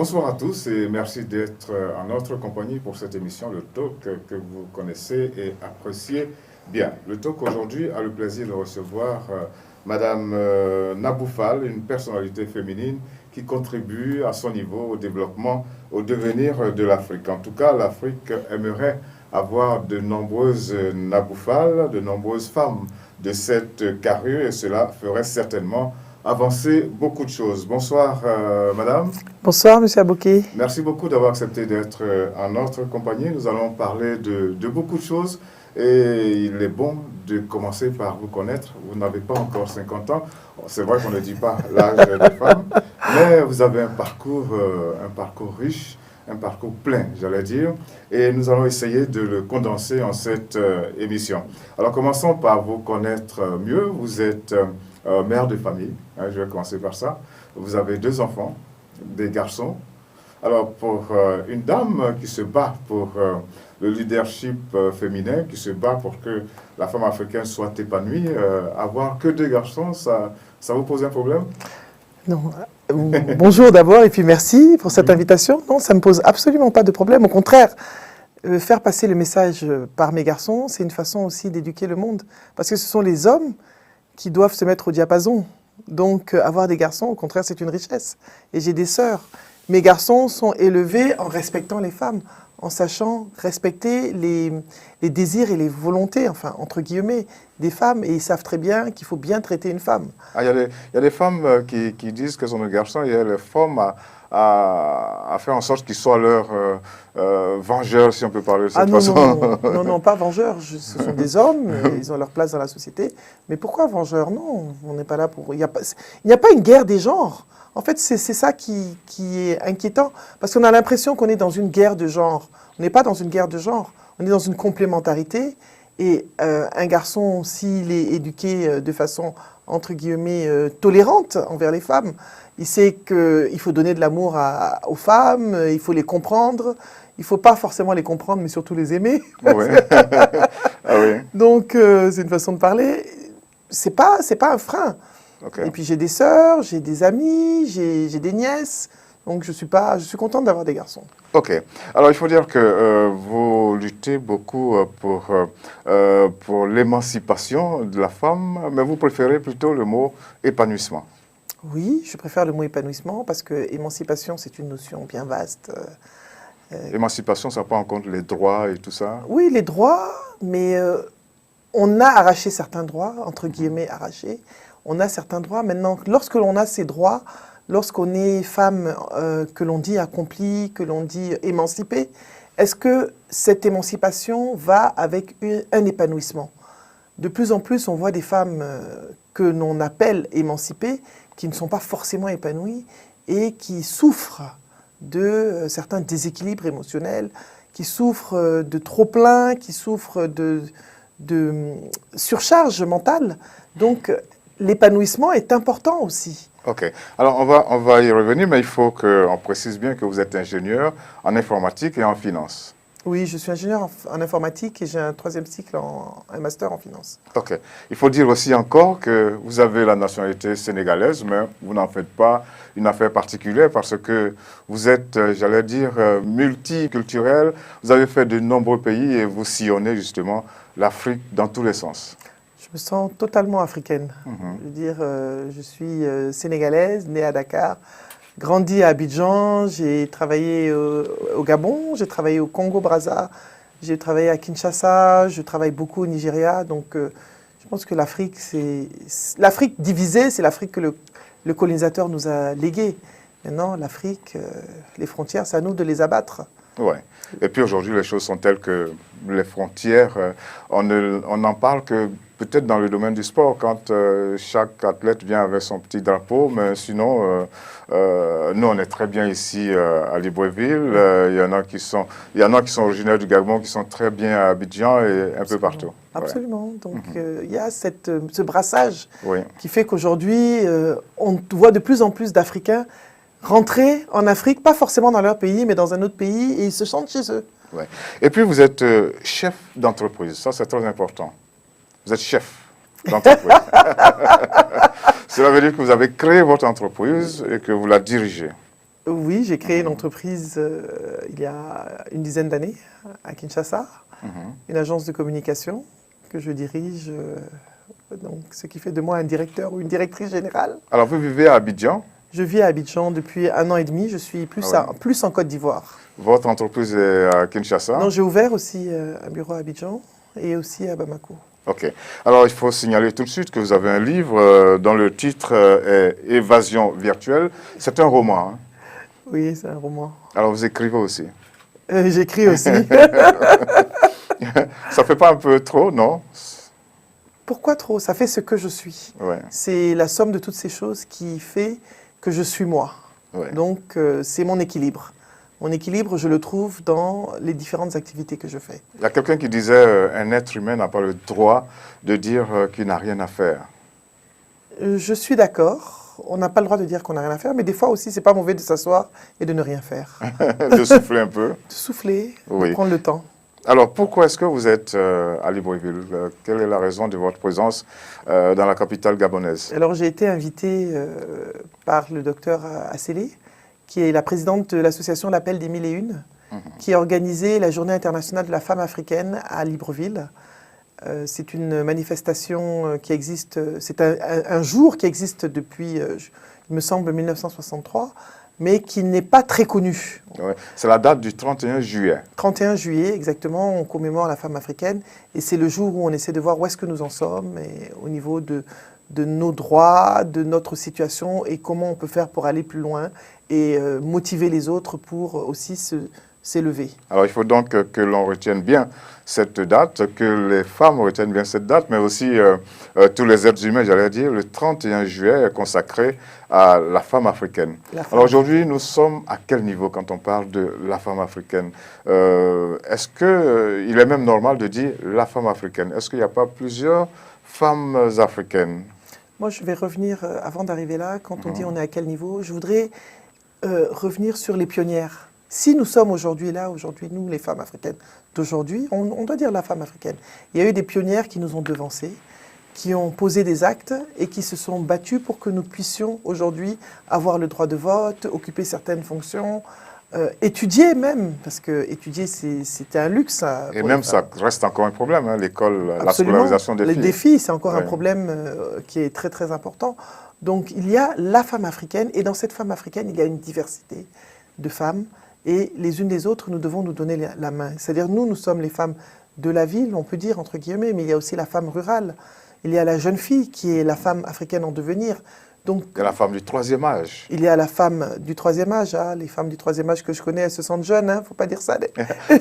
Bonsoir à tous et merci d'être en notre compagnie pour cette émission, le Talk, que vous connaissez et appréciez bien. Le Talk aujourd'hui a le plaisir de recevoir Madame Naboufal, une personnalité féminine qui contribue à son niveau au développement, au devenir de l'Afrique. En tout cas, l'Afrique aimerait avoir de nombreuses Naboufal, de nombreuses femmes de cette carrure, et cela ferait certainement avancer beaucoup de choses. Bonsoir, madame. Bonsoir, monsieur Abouki. Merci beaucoup d'avoir accepté d'être en notre compagnie. Nous allons parler de beaucoup de choses et il est bon de commencer par vous connaître. Vous n'avez pas encore 50 ans. C'est vrai qu'on ne dit pas l'âge des femmes, mais vous avez un parcours riche, un parcours plein, j'allais dire, et nous allons essayer de le condenser en cette émission. Alors, commençons par vous connaître mieux. Vous êtes mère de famille, hein, je vais commencer par ça. Vous avez 2 enfants, des garçons. Alors, pour une dame qui se bat pour le leadership féminin, qui se bat pour que la femme africaine soit épanouie, avoir que 2 garçons, ça vous pose un problème? Non. Bonjour d'abord et puis merci pour cette invitation. Non, ça ne me pose absolument pas de problème. Au contraire, faire passer le message par mes garçons, c'est une façon aussi d'éduquer le monde. Parce que ce sont les hommes qui doivent se mettre au diapason. Donc, avoir des garçons, au contraire, c'est une richesse. Et j'ai des sœurs. Mes garçons sont élevés en respectant les femmes, en sachant respecter les désirs et les volontés, enfin, entre guillemets, des femmes. Et ils savent très bien qu'il faut bien traiter une femme. Ah, il y a des femmes qui disent qu'elles sont des garçons. Il y a les femmes à faire en sorte qu'ils soient leurs vengeurs, si on peut parler de cette façon. Non, pas vengeurs. Ce sont des hommes, ils ont leur place dans la société. Mais pourquoi vengeurs? Non, on n'est pas là pour... Il n'y a pas une guerre des genres. En fait, c'est ça qui est inquiétant. Parce qu'on a l'impression qu'on est dans une guerre de genre. On n'est pas dans une guerre de genre. On est dans une complémentarité. Et un garçon, s'il est éduqué de façon, entre guillemets, tolérante envers les femmes, il sait qu'il faut donner de l'amour aux femmes, il faut les comprendre. Il ne faut pas forcément les comprendre, mais surtout les aimer. Oui. Ah oui. Donc, c'est une façon de parler. C'est pas un frein. Okay. Et puis, j'ai des sœurs, j'ai des amis, j'ai des nièces. Donc, je suis contente d'avoir des garçons. Ok. Alors, il faut dire que vous luttez beaucoup pour l'émancipation de la femme, mais vous préférez plutôt le mot épanouissement. Oui, je préfère le mot épanouissement parce que émancipation, c'est une notion bien vaste. Émancipation, ça prend en compte les droits et tout ça? Oui, les droits, mais on a arraché certains droits, entre guillemets arrachés. On a certains droits. Maintenant, lorsque l'on a ces droits, lorsqu'on est femme que l'on dit accomplie, que l'on dit émancipée, est-ce que cette émancipation va avec un épanouissement? De plus en plus, on voit des femmes que l'on appelle émancipées qui ne sont pas forcément épanouies et qui souffrent de certains déséquilibres émotionnels, qui souffrent de trop-plein, qui souffrent de surcharge mentale. Donc, l'épanouissement est important aussi. Ok. Alors, on va y revenir, mais il faut qu'on précise bien que vous êtes ingénieur en informatique et en finance. Oui, je suis ingénieur en informatique et j'ai un 3e cycle, un master en finance. Ok. Il faut dire aussi encore que vous avez la nationalité sénégalaise, mais vous n'en faites pas une affaire particulière parce que vous êtes, j'allais dire, multiculturel. Vous avez fait de nombreux pays et vous sillonnez justement l'Afrique dans tous les sens. Je me sens totalement africaine. Je veux dire, je suis sénégalaise, née à Dakar, grandi à Abidjan, j'ai travaillé au Gabon, j'ai travaillé au Congo-Brazza, j'ai travaillé à Kinshasa, je travaille beaucoup au Nigeria. Donc, je pense que l'Afrique divisée, c'est l'Afrique que le colonisateur nous a léguée. Maintenant, l'Afrique, les frontières, c'est à nous de les abattre. Oui. Et puis aujourd'hui, les choses sont telles que les frontières, on en parle que peut-être dans le domaine du sport, quand chaque athlète vient avec son petit drapeau, mais sinon, nous, on est très bien ici à Libreville. Il y en a qui sont originaires du Gabon, qui sont très bien à Abidjan et un peu partout. Absolument. Ouais. Donc, il y a ce brassage qui fait qu'aujourd'hui, on voit de plus en plus d'Africains rentrer en Afrique, pas forcément dans leur pays, mais dans un autre pays, et ils se sentent chez eux. Ouais. Et puis, vous êtes chef d'entreprise. Ça, c'est très important. Vous êtes chef d'entreprise. Cela veut dire que vous avez créé votre entreprise et que vous la dirigez. Oui, j'ai créé une entreprise il y a une dizaine d'années à Kinshasa, une agence de communication que je dirige, donc, ce qui fait de moi un directeur ou une directrice générale. Alors, vous vivez à Abidjan. Je vis à Abidjan depuis 1 an et demi, je suis plus en Côte d'Ivoire. Votre entreprise est à Kinshasa. Non, j'ai ouvert aussi un bureau à Abidjan et aussi à Bamako. Ok. Alors, il faut signaler tout de suite que vous avez un livre dont le titre est Évasion virtuelle. C'est un roman. Hein? Oui, c'est un roman. Alors, vous écrivez aussi. J'écris aussi. Ça fait pas un peu trop, non? Pourquoi trop? Ça fait ce que je suis. Ouais. C'est la somme de toutes ces choses qui fait que je suis moi. Ouais. Donc, c'est mon équilibre. Mon équilibre, je le trouve dans les différentes activités que je fais. Il y a quelqu'un qui disait un être humain n'a pas le droit de dire qu'il n'a rien à faire. Je suis d'accord. On n'a pas le droit de dire qu'on n'a rien à faire, mais des fois aussi, c'est pas mauvais de s'asseoir et de ne rien faire. De souffler un peu. De souffler, Oui. de prendre le temps. Alors, pourquoi est-ce que vous êtes à Libreville? Quelle est la raison de votre présence dans la capitale gabonaise? Alors, j'ai été invitée par le docteur Assélé, qui est la présidente de l'association L'Appel des Mille et Une, qui a organisé la Journée internationale de la femme africaine à Libreville. C'est une manifestation qui existe, c'est un jour qui existe depuis, il me semble, 1963, mais qui n'est pas très connu. Ouais. C'est la date du 31 juillet. 31 juillet, exactement, on commémore la femme africaine, et c'est le jour où on essaie de voir où est-ce que nous en sommes, et au niveau de nos droits, de notre situation, et comment on peut faire pour aller plus loin, et motiver les autres pour aussi s'élever. Alors, il faut donc que l'on retienne bien cette date, que les femmes retiennent bien cette date, mais aussi tous les êtres humains, j'allais dire, le 31 juillet est consacré à la femme africaine. Alors aujourd'hui, nous sommes à quel niveau quand on parle de la femme africaine? Est-ce qu'il est même normal de dire la femme africaine? Est-ce qu'il n'y a pas plusieurs femmes africaines? Moi, je vais revenir, avant d'arriver là, quand on dit on est à quel niveau, je voudrais revenir sur les pionnières. Si nous sommes aujourd'hui là, aujourd'hui, nous, les femmes africaines d'aujourd'hui, on doit dire la femme africaine. Il y a eu des pionnières qui nous ont devancées, qui ont posé des actes et qui se sont battues pour que nous puissions aujourd'hui avoir le droit de vote, occuper certaines fonctions, étudier même, parce que étudier, c'était un luxe. Et même ça reste encore un problème, hein, l'école, la Absolument. scolarisation des filles. Les défis, c'est encore un problème qui est très très important. Donc il y a la femme africaine, et dans cette femme africaine, il y a une diversité de femmes, et les unes des autres, nous devons nous donner la main. C'est-à-dire, nous sommes les femmes de la ville, on peut dire, entre guillemets, mais il y a aussi la femme rurale. Il y a la jeune fille qui est la femme africaine en devenir. Donc, il y a la femme du troisième âge. Il y a la femme du troisième âge. Hein. Les femmes du troisième âge que je connais, elles se sentent jeunes, il ne faut pas dire ça.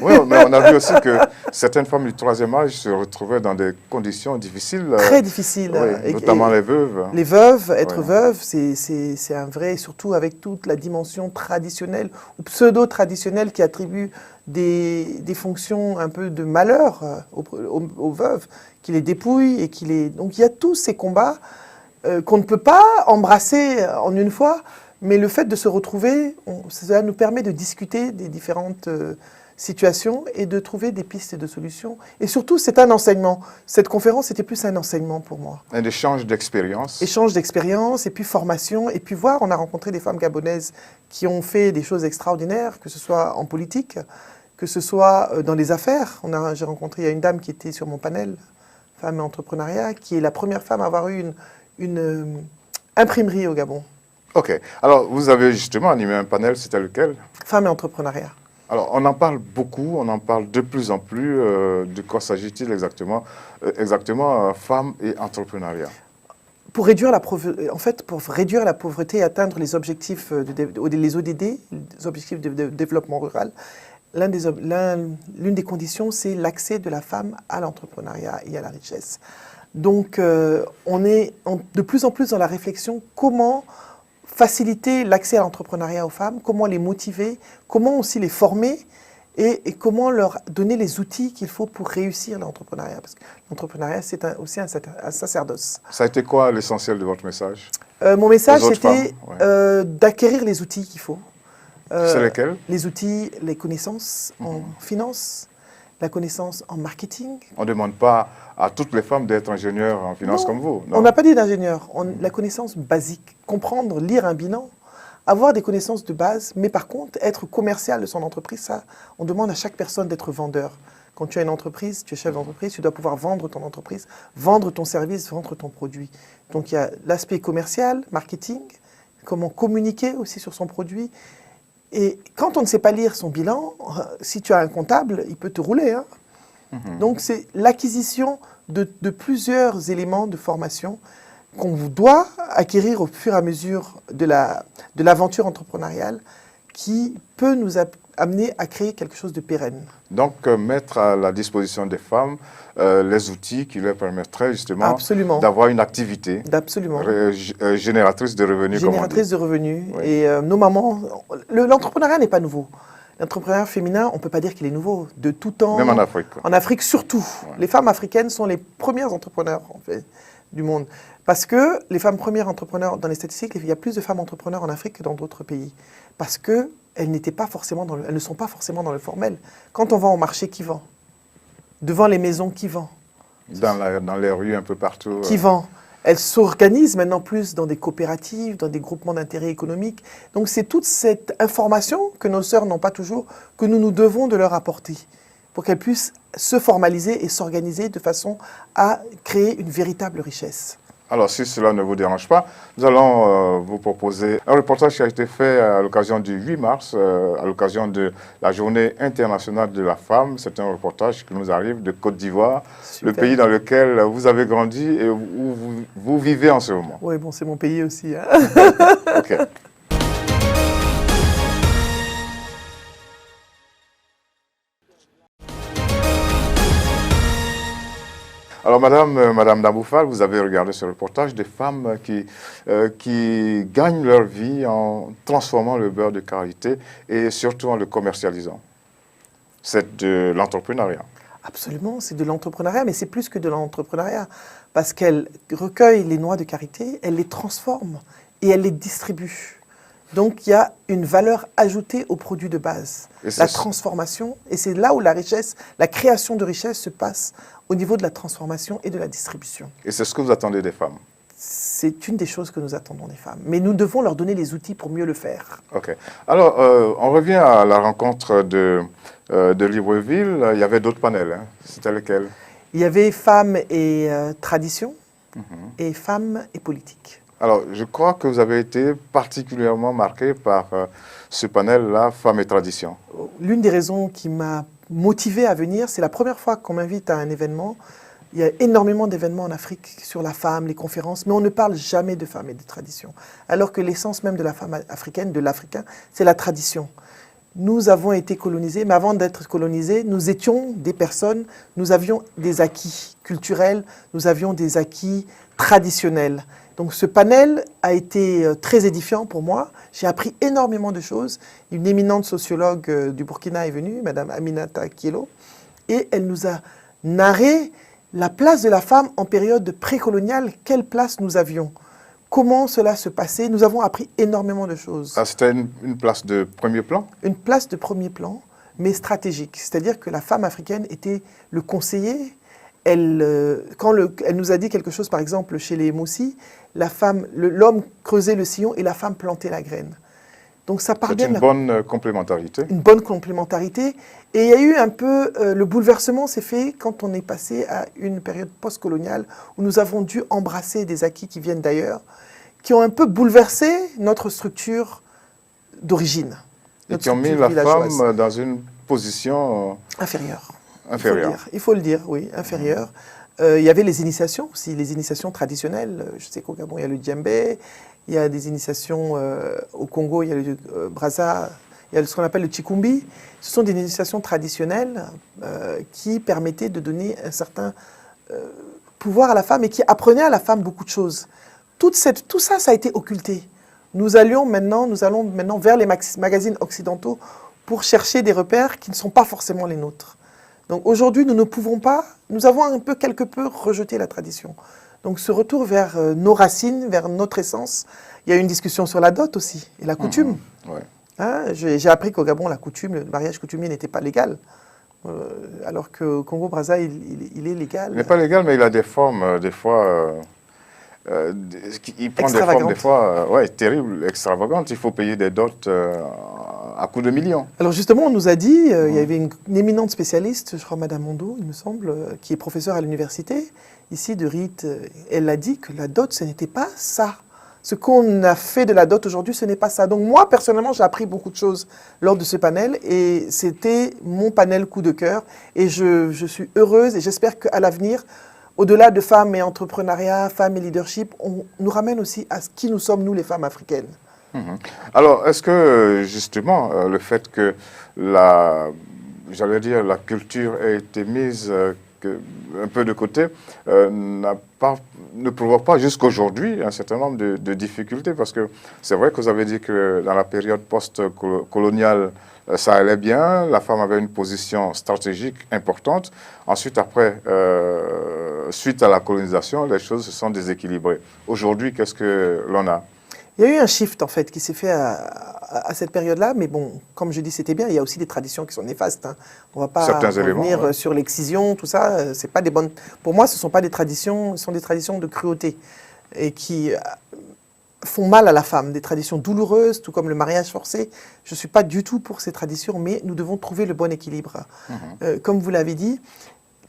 Oui, mais on a vu aussi que certaines femmes du troisième âge se retrouvaient dans des conditions difficiles. Très difficiles. Oui, notamment les veuves. Les veuves, être veuve, c'est un vrai, surtout avec toute la dimension traditionnelle ou pseudo-traditionnelle qui attribue des fonctions un peu de malheur aux veuves, qui les dépouillent et qui les... Donc il y a tous ces combats qu'on ne peut pas embrasser en une fois, mais le fait de se retrouver, ça nous permet de discuter des différentes situations et de trouver des pistes de solutions. Et surtout, c'est un enseignement. Cette conférence, c'était plus un enseignement pour moi. Un échange d'expérience. Échange d'expérience, et puis formation, et puis voir, on a rencontré des femmes gabonaises qui ont fait des choses extraordinaires, que ce soit en politique, que ce soit dans les affaires. J'ai rencontré, il y a une dame qui était sur mon panel, Femmes et Entrepreneuriat, qui est la première femme à avoir eu une imprimerie au Gabon. Ok. Alors, vous avez justement animé un panel, c'était lequel? Femmes et Entrepreneuriat. Alors, on en parle beaucoup, on en parle de plus en plus. De quoi s'agit-il exactement? Femmes et entrepreneuriat. Pour réduire la pauvreté et atteindre les objectifs, les ODD, les objectifs de développement rural, l'une des conditions, c'est l'accès de la femme à l'entrepreneuriat et à la richesse. Donc, on est de plus en plus dans la réflexion comment faciliter l'accès à l'entrepreneuriat aux femmes, comment les motiver, comment aussi les former et comment leur donner les outils qu'il faut pour réussir l'entrepreneuriat. Parce que l'entrepreneuriat, c'est aussi un sacerdoce. Ça a été quoi l'essentiel de votre message? Mon message, c'était d'acquérir les outils qu'il faut. C'est lesquels? Les outils, les connaissances en finance, la connaissance en marketing. On ne demande pas à toutes les femmes d'être ingénieurs en finance comme vous, non? On n'a pas dit d'ingénieur. La connaissance basique, comprendre, lire un bilan, avoir des connaissances de base, mais par contre, être commercial de son entreprise, ça, on demande à chaque personne d'être vendeur. Quand tu as une entreprise, tu es chef d'entreprise, tu dois pouvoir vendre ton entreprise, vendre ton service, vendre ton produit. Donc il y a l'aspect commercial, marketing, comment communiquer aussi sur son produit. Et quand on ne sait pas lire son bilan, si tu as un comptable, il peut te rouler, hein. Donc c'est l'acquisition de plusieurs éléments de formation qu'on doit acquérir au fur et à mesure de l'aventure entrepreneuriale qui peut nous amener à créer quelque chose de pérenne. Donc, mettre à la disposition des femmes les outils qui leur permettraient justement d'avoir une activité génératrice de revenus. Génératrice de revenus. Oui. Et nos mamans, l'entrepreneuriat n'est pas nouveau. L'entrepreneuriat féminin, on ne peut pas dire qu'il est nouveau. De tout temps. Même en Afrique. En Afrique surtout. Ouais. Les femmes africaines sont les premières entrepreneurs en fait, du monde. Parce que les femmes premières entrepreneurs, dans les statistiques, il y a plus de femmes entrepreneurs en Afrique que dans d'autres pays. Parce qu'elles n'étaient pas forcément elles ne sont pas forcément dans le formel. Quand on va au marché, qui vend? Devant les maisons, qui vend? Dans les rues, un peu partout. Qui vend? Elles s'organisent maintenant plus dans des coopératives, dans des groupements d'intérêt économique. Donc c'est toute cette information que nos sœurs n'ont pas toujours, que nous devons de leur apporter, pour qu'elles puissent se formaliser et s'organiser de façon à créer une véritable richesse. Alors, si cela ne vous dérange pas, nous allons vous proposer un reportage qui a été fait à l'occasion du 8 mars, à l'occasion de la Journée internationale de la femme. C'est un reportage qui nous arrive de Côte d'Ivoire, le pays dans lequel vous avez grandi et où vous vivez en ce moment. Oui, bon, c'est mon pays aussi. Hein. OK. Alors, Madame Daboufal, vous avez regardé ce reportage des femmes qui gagnent leur vie en transformant le beurre de karité et surtout en le commercialisant. C'est de l'entrepreneuriat. Absolument, c'est de l'entrepreneuriat, mais c'est plus que de l'entrepreneuriat. Parce qu'elle recueille les noix de karité, elle les transforme et elle les distribue. Donc, il y a une valeur ajoutée aux produits de base. La transformation, et c'est là où la richesse, la création de richesse se passe au niveau de la transformation et de la distribution. Et c'est ce que vous attendez des femmes? C'est une des choses que nous attendons des femmes. Mais nous devons leur donner les outils pour mieux le faire. OK. Alors, on revient à la rencontre de Libreville. Il y avait d'autres panels. Hein. C'était lesquels? Il y avait femmes et tradition et femmes et politique. Alors, je crois que vous avez été particulièrement marqué par ce panel-là, Femmes et Traditions. L'une des raisons qui m'a motivée à venir, c'est la première fois qu'on m'invite à un événement. Il y a énormément d'événements en Afrique sur la femme, les conférences, mais on ne parle jamais de femmes et de traditions. Alors que l'essence même de la femme africaine, de l'Africain, c'est la tradition. Nous avons été colonisés, mais avant d'être colonisés, nous étions des personnes, nous avions des acquis culturels, nous avions des acquis traditionnels. Donc ce panel a été très édifiant pour moi. J'ai appris énormément de choses. Une éminente sociologue du Burkina est venue, Madame Aminata Kielo, et elle nous a narré la place de la femme en période précoloniale, quelle place nous avions, comment cela se passait. Nous avons appris énormément de choses. Ah, c'était une place de premier plan? Une place de premier plan, mais stratégique. C'est-à-dire que la femme africaine était le conseiller. Quand elle nous a dit quelque chose, par exemple, chez les Moussi, l'homme creusait le sillon et la femme plantait la graine. Donc ça part bien. C'est une bonne complémentarité. Une bonne complémentarité. Et il y a eu un peu, le bouleversement s'est fait quand on est passé à une période post-coloniale où nous avons dû embrasser des acquis qui viennent d'ailleurs, qui ont un peu bouleversé notre structure d'origine. Et qui ont mis la femme dans une position inférieure. Inférieure. Il faut le dire, oui, inférieure. Il y avait les initiations aussi, les initiations traditionnelles. Je sais qu'au Gabon, il y a le djembé, il y a des initiations au Congo, il y a le braza, il y a ce qu'on appelle le chikumbi. Ce sont des initiations traditionnelles qui permettaient de donner un certain pouvoir à la femme et qui apprenaient à la femme beaucoup de choses. Tout ça, ça a été occulté. Nous allons maintenant vers les magazines occidentaux pour chercher des repères qui ne sont pas forcément les nôtres. Donc aujourd'hui, nous ne pouvons pas, nous avons quelque peu rejeté la tradition. Donc ce retour vers nos racines, vers notre essence, il y a une discussion sur la dot aussi, et la coutume. Ouais. Hein, j'ai appris qu'au Gabon, la coutume, le mariage coutumier n'était pas légal, alors qu'au Congo-Brazza, il est légal. Il n'est pas légal, mais il a des formes, des fois, il prend des formes des fois ouais, terribles, extravagantes. Il faut payer des dots à coups de millions. Alors justement, on nous a dit, il y avait une éminente spécialiste, je crois Madame Mondo, il me semble, qui est professeure à l'université, ici de Rite, elle a dit que la dot, ce n'était pas ça. Ce qu'on a fait de la dot aujourd'hui, ce n'est pas ça. Donc moi, personnellement, j'ai appris beaucoup de choses lors de ce panel et c'était mon panel coup de cœur. Et je suis heureuse et j'espère qu'à l'avenir, au-delà de femmes et entrepreneuriat, femmes et leadership, on nous ramène aussi à qui nous sommes, nous, les femmes africaines. Alors, est-ce que, justement, le fait que j'allais dire, la culture ait été mise un peu de côté, ne provoque pas jusqu'aujourd'hui un certain nombre de difficultés? Parce que c'est vrai que vous avez dit que dans la période post-coloniale, ça allait bien, la femme avait une position stratégique importante. Ensuite, après, suite à la colonisation, les choses se sont déséquilibrées. Aujourd'hui, qu'est-ce que l'on a? Il y a eu un shift, en fait, qui s'est fait à cette période-là, mais bon, comme je dis, c'était bien. Il y a aussi des traditions qui sont néfastes. Hein. On ne va pas revenir sur l'excision, tout ça. C'est pas des bonnes. Pour moi, ce ne sont pas des traditions, ce sont des traditions de cruauté et qui font mal à la femme, des traditions douloureuses, tout comme le mariage forcé. Je ne suis pas du tout pour ces traditions, mais nous devons trouver le bon équilibre. Comme vous l'avez dit,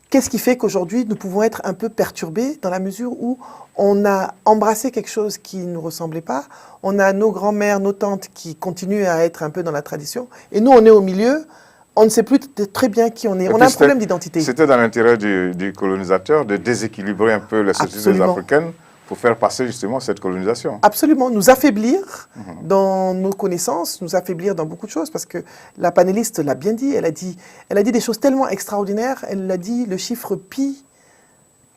qu'est-ce qui fait qu'aujourd'hui, nous pouvons être un peu perturbés dans la mesure où on a embrassé quelque chose qui ne nous ressemblait pas, on a nos grands-mères, nos tantes qui continuent à être un peu dans la tradition, et nous, on est au milieu, on ne sait plus très bien qui on est. On a un problème d'identité. C'était dans l'intérêt du colonisateur de déséquilibrer un peu les sociétés africaines pour faire passer justement cette colonisation. Absolument, nous affaiblir dans nos connaissances, nous affaiblir dans beaucoup de choses, parce que la panéliste l'a bien dit, elle a dit des choses tellement extraordinaires, elle l'a dit, le chiffre pi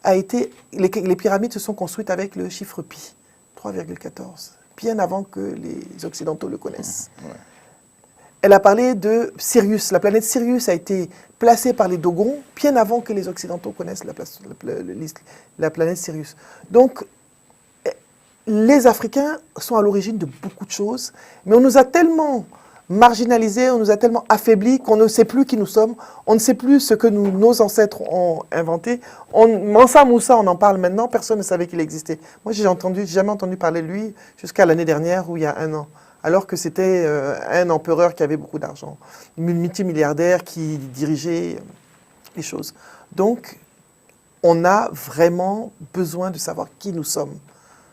a été, les pyramides se sont construites avec le chiffre pi, 3,14, bien avant que les Occidentaux le connaissent. Elle a parlé de Sirius, la planète Sirius a été placée par les Dogons bien avant que les Occidentaux connaissent la planète Sirius. Donc, les Africains sont à l'origine de beaucoup de choses, mais on nous a tellement marginalisés, on nous a tellement affaiblis qu'on ne sait plus qui nous sommes, on ne sait plus ce que nos ancêtres ont inventé. Mansa Moussa, on en parle maintenant, personne ne savait qu'il existait. Moi, j'ai jamais entendu parler de lui jusqu'à l'année dernière ou il y a un an, alors que c'était un empereur qui avait beaucoup d'argent, multimilliardaire qui dirigeait les choses. Donc, on a vraiment besoin de savoir qui nous sommes.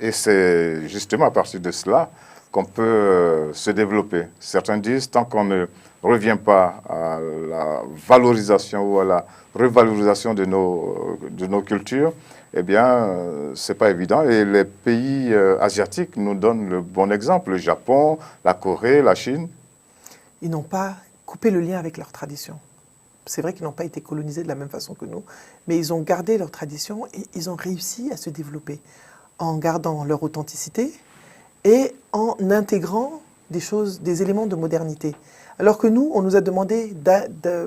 Et c'est justement à partir de cela qu'on peut se développer. Certains disent, tant qu'on ne revient pas à la valorisation ou à la revalorisation de nos cultures, eh bien, c'est pas évident. Et les pays asiatiques nous donnent le bon exemple. Le Japon, la Corée, la Chine. Ils n'ont pas coupé le lien avec leur tradition. C'est vrai qu'ils n'ont pas été colonisés de la même façon que nous, mais ils ont gardé leur tradition et ils ont réussi à se développer en gardant leur authenticité et en intégrant des éléments de modernité. Alors que nous, on nous a demandé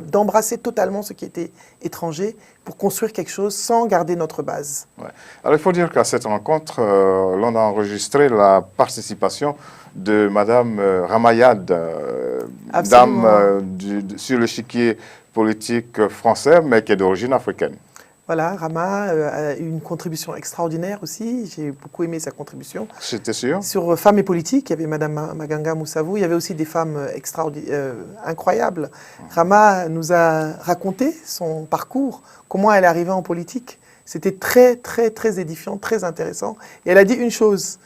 d'embrasser totalement ce qui était étranger pour construire quelque chose sans garder notre base. Ouais. Alors il faut dire qu'à cette rencontre, l'on a enregistré la participation de Madame Ramayad, dame sur l'échiquier politique français, mais qui est d'origine africaine. Voilà, Rama a eu une contribution extraordinaire aussi. J'ai beaucoup aimé sa contribution. C'était sûr. Sur Femmes et politique, il y avait Madame Maganga Moussavou. Il y avait aussi des femmes incroyables. Rama nous a raconté son parcours, comment elle est arrivée en politique. C'était très, très, très édifiant, très intéressant. Et elle a dit une chose.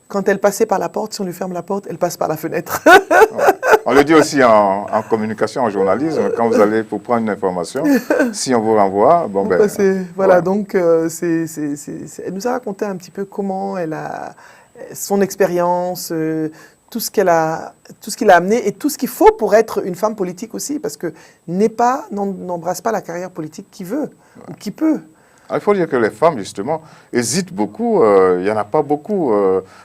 Quand elle passait par la porte, si on lui ferme la porte, elle passe par la fenêtre. On le dit aussi en communication, en journalisme, quand vous allez pour prendre une information, si on vous renvoie, bon ben... Voilà, donc elle nous a raconté un petit peu comment elle a... son expérience, tout ce qu'il a amené et tout ce qu'il faut pour être une femme politique aussi, parce que n'embrasse pas la carrière politique qui veut ou qui peut. Alors, il faut dire que les femmes, justement, hésitent beaucoup. Il n'y en a pas beaucoup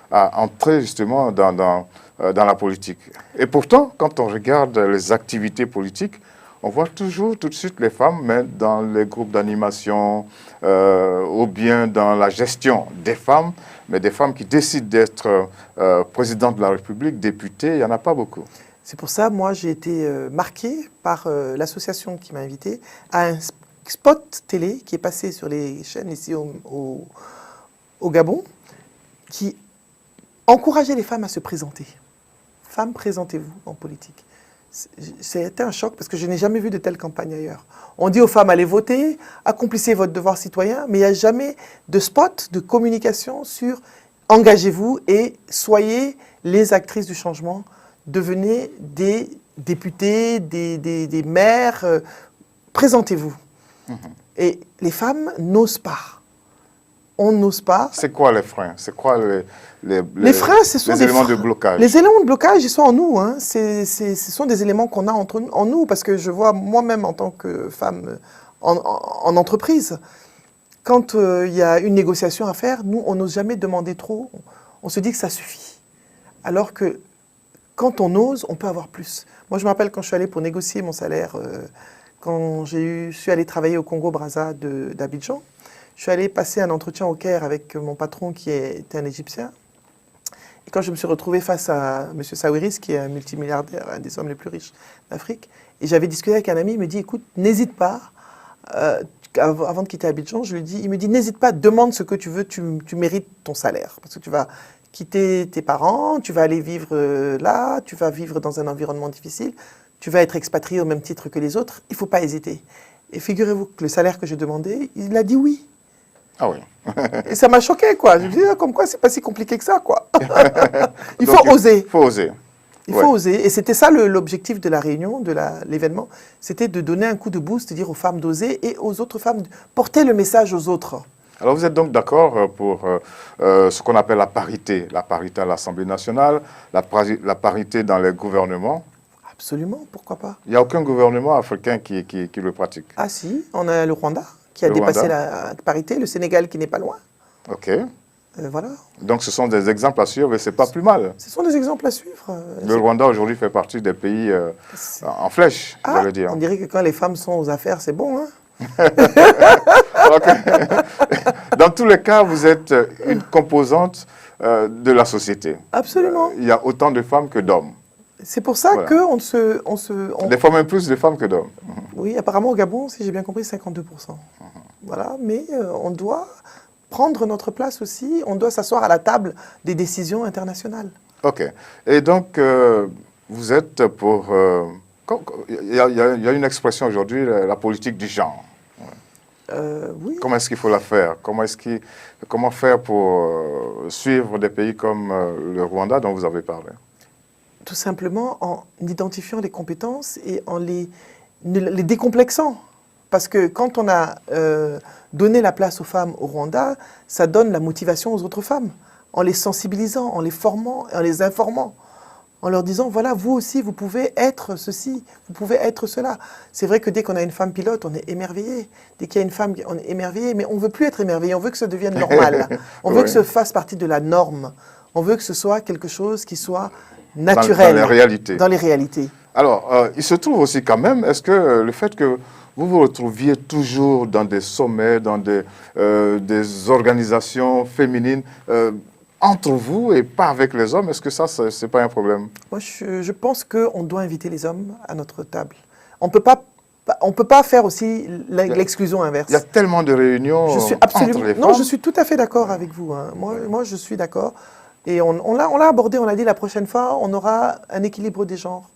à entrer, justement, dans la politique. Et pourtant, quand on regarde les activités politiques, on voit toujours tout de suite les femmes, mais dans les groupes d'animation ou bien dans la gestion des femmes, mais des femmes qui décident d'être présidentes de la République, députées, il n'y en a pas beaucoup. C'est pour ça, moi, j'ai été marquée par l'association qui m'a invitée à un spot télé qui est passé sur les chaînes ici au Gabon, qui encourageait les femmes à se présenter. Femmes, présentez-vous en politique. C'était un choc parce que je n'ai jamais vu de telle campagne ailleurs. On dit aux femmes, allez voter, accomplissez votre devoir citoyen, mais il n'y a jamais de spot, de communication sur engagez-vous et soyez les actrices du changement, devenez des députés, des maires, présentez-vous. Et les femmes n'osent pas. On n'ose pas. C'est quoi les freins? C'est quoi les freins, ce sont les des éléments de blocage? Les éléments de blocage, ils sont en nous. Hein. Ce sont des éléments qu'on a en nous, parce que je vois moi-même en tant que femme en entreprise, quand il y a une négociation à faire, nous, on n'ose jamais demander trop. On se dit que ça suffit. Alors que quand on ose, on peut avoir plus. Moi, je me rappelle quand je suis allée pour négocier mon salaire, quand je suis allée travailler au Congo-Brazza d'Abidjan, je suis allée passer un entretien au Caire avec mon patron qui était un Égyptien. Et quand je me suis retrouvée face à M. Sawiris, qui est un multimilliardaire, un des hommes les plus riches d'Afrique, et j'avais discuté avec un ami, il me dit, écoute, n'hésite pas, avant de quitter Abidjan, il me dit, n'hésite pas, demande ce que tu veux, tu mérites ton salaire. Parce que tu vas quitter tes parents, tu vas aller vivre là, tu vas vivre dans un environnement difficile, tu vas être expatrié au même titre que les autres, il ne faut pas hésiter. Et figurez-vous que le salaire que je demandais, il a dit oui. Ah oui. Et ça m'a choqué, quoi. Je me dis, comme quoi, c'est pas si compliqué que ça, quoi. Il faut oser. Il faut oser. Il faut oser. Et c'était ça l'objectif de la réunion, de l'événement. C'était de donner un coup de boost, c'est-à-dire aux femmes d'oser et aux autres femmes de porter le message aux autres. Alors vous êtes donc d'accord pour ce qu'on appelle la parité à l'Assemblée nationale, la parité dans les gouvernements? Absolument, pourquoi pas? Il n'y a aucun gouvernement africain qui le pratique. Ah si, on a le Rwanda qui a dépassé la parité, le Sénégal qui n'est pas loin. Ok. Voilà. Donc ce sont des exemples à suivre et ce n'est pas plus mal. Ce sont des exemples à suivre. Le Rwanda aujourd'hui fait partie des pays en flèche, je veux dire. On dirait que quand les femmes sont aux affaires, c'est bon, hein? Dans tous les cas, vous êtes une composante de la société. Absolument. Il y a autant de femmes que d'hommes. C'est pour ça qu'on Des fois même plus de femmes que d'hommes. Oui, apparemment au Gabon, si j'ai bien compris, 52%. Voilà, mais on doit prendre notre place aussi, on doit s'asseoir à la table des décisions internationales. Ok. Et donc, vous êtes pour... Il y a une expression aujourd'hui, la politique du genre. Oui. Comment est-ce qu'il faut la faire? Comment faire pour suivre des pays comme le Rwanda dont vous avez parlé? Tout simplement en identifiant les compétences et en les décomplexant. Parce que quand on a donné la place aux femmes au Rwanda, ça donne la motivation aux autres femmes, en les sensibilisant, en les formant, en les informant, en leur disant, voilà, vous aussi, vous pouvez être ceci, vous pouvez être cela. C'est vrai que dès qu'on a une femme pilote, on est émerveillé. Dès qu'il y a une femme, on est émerveillé, mais on ne veut plus être émerveillé, on veut que ça devienne normal. On veut que ça fasse partie de la norme. On veut que ce soit quelque chose qui soit naturel. Dans les réalités. Dans les réalités. Alors, il se trouve aussi quand même, est-ce que le fait que vous vous retrouviez toujours dans des sommets, dans des organisations féminines, entre vous et pas avec les hommes, est-ce que ça, c'est pas un problème? Moi, je pense qu'on doit inviter les hommes à notre table. On ne peut pas faire aussi l'exclusion inverse. Il y a tellement de réunions entre les femmes. Non, je suis tout à fait d'accord avec vous. Hein. Moi, je suis d'accord. Et on l'a abordé, on l'a dit la prochaine fois, on aura un équilibre des genres.